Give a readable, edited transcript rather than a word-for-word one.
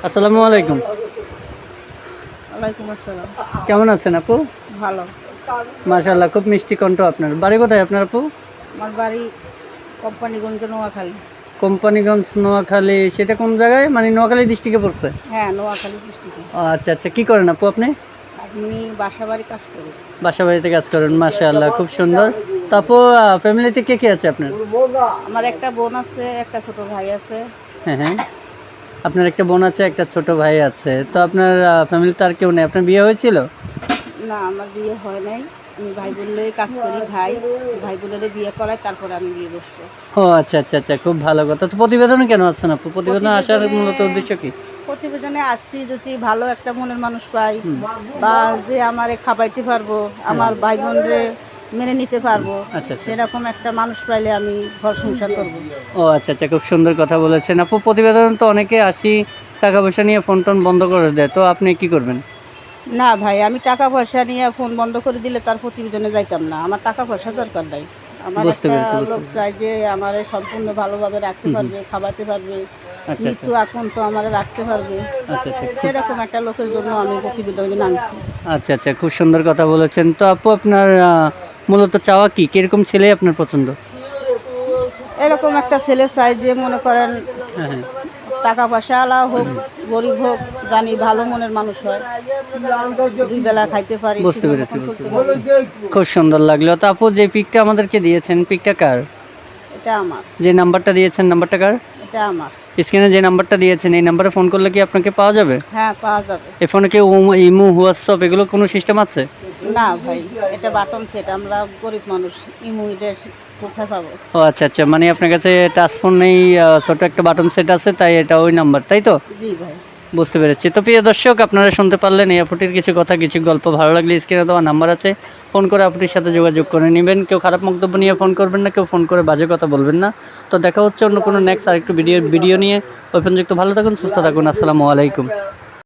আসসালামু আলাইকুম। ওয়ালাইকুম আসসালাম। কেমন আছেন আপু? ভালো। মাশাআল্লাহ, খুব মিষ্টি কণ্ঠ আপনার। বাড়ি কোথায় আপনার আপু? আমার বাড়ি কোম্পানিগঞ্জ, নোয়াখালী। কোম্পানিগঞ্জ, নোয়াখালী। সেটা কোন জায়গায়? মানে নোয়াখালী ডিস্ট্রিক্টে পড়ছে? হ্যাঁ, নোয়াখালী ডিস্ট্রিক্টে। ও আচ্ছা আচ্ছা, কি করেন আপু আপনি? আমি বাসা বাড়ি কাজ করি। বাসা বাড়িতে কাজ করেন, মাশাআল্লাহ, খুব সুন্দর। তো আপু, ফ্যামিলিতে কে কে আছে আপনার? আমার একটা বোন আছে, একটা ছোট ভাই আছে। হ্যাঁ হ্যাঁ, আপনার একটা বোন আছে, একটা ছোট ভাই আছে। তো আপনার ফ্যামিলিতে আর কেউ নেই? আপনার বিয়ে হয়েছিল? না, আমার বিয়ে হয় নাই। আমি ভাই বোনলে কাজ করি, ভাই বোনেরে বিয়ে করাই, তারপরে আমি বিয়ে বসবো। ও আচ্ছা আচ্ছা আচ্ছা, খুব ভালো কথা। তো প্রতিবেদনে কেন আসছেন আপু? প্রতিবেদনে আসার মূলত উদ্দেশ্য কি? প্রতিবেদনে আসছি যদি ভালো একটা মনের মানুষ পাই, বা যে আমারে খাবাইতে পারবো, আমার ভাই বোনরে মেনে নিতে পারবো, আচ্ছা আচ্ছা। সেরকম একটা মানুষ পাইলে আমি ঘর সংসার করবো। ও আচ্ছা আচ্ছা, খুব সুন্দর কথা বলেছেন আপু। প্রতিবেদন তো অনেকে টাকা পয়সা নিয়ে ফোন টোন বন্ধ করে দেয়, তো আপনি কি করবেন? না ভাই, আমি টাকা পয়সা নিয়ে ফোন বন্ধ করে দিলে তার প্রতিবেদনে যাইতাম না। আমার টাকা পয়সা দরকার নাই। আমার বুঝতে একটা পেরেছি, বুঝতে লোক পেরেছি। চাই যে আমারে সম্পূর্ণ ভালোভাবে রাখতে পারবে, খাওয়াতে পারবে, আচ্ছা আচ্ছা মৃত্যু এখন তো আমারে রাখতে পারবে। আচ্ছা আচ্ছা সেরকম একটা লোকের জন্য আমি প্রতিবেদনে নামছি। আচ্ছা আচ্ছা, খুব সুন্দর কথা বলেছেন। তো আপু, আপনার মূলত চাওয়া কি? কিরকম ছেলে আপনার পছন্দ? এরকম একটা ছেলে চাই যে মনে করেন হ্যাঁ হ্যাঁ, টাকা পয়সা আলা হোক, গরিব হোক, জানি ভালো মনের মানুষ হয়, দুই বেলা খাইতে পারি, বুঝতে সুন্দর পেরেছি, মতন বুঝতে চলতে পেরেছি। পারি। খুব সুন্দর লাগলো। তো আপু, যে পিকটা আমাদেরকে দিয়েছেন, পিকটা কার? এটা আমার। যে নাম্বারটা দিয়েছেন, নাম্বারটা কার? এটা আমার। স্ক্রিনে যে নাম্বারটা দিয়েছেন, এই নাম্বারে ফোন করলে কি আপনাকে পাওয়া যাবে? হ্যাঁ, পাওয়া যাবে। এই ফোনে কি ইমো, হোয়াটসঅ্যাপ এগুলো কোনো সিস্টেম আছে? না ভাই, এটা বাটন সেট, আমরা গরিব মানুষ, ইমুইডের কোথায় পাবো? ও আচ্ছা আচ্ছা, মানে আপনার কাছে টাচ ফোন নেই, ছোট একটা বাটন সেট আছে, তাই এটা ওই নাম্বার, তাই তো? জি ভাই। বুঝতে পেরেছি। তো প্রিয় দর্শক, আপনারা শুনতে পারলেন এই আপুটির কিছু কথা, কিছু গল্প। ভালো লাগলে স্ক্রিনে দেওয়া নাম্বার আছে, ফোন করে আপুটির সাথে যোগাযোগ করে নেবেন। কেউ খারাপ মন্তব্য নিয়ে ফোন করবেন না, কেউ ফোন করে বাজে কথা বলবেন না। তো দেখা হচ্ছে অন্য কোনো নেক্সট আরেকটু ভিডিও নিয়ে। ওই পর্যন্ত ভালো থাকুন, সুস্থ থাকুন। আসসালামু আলাইকুম।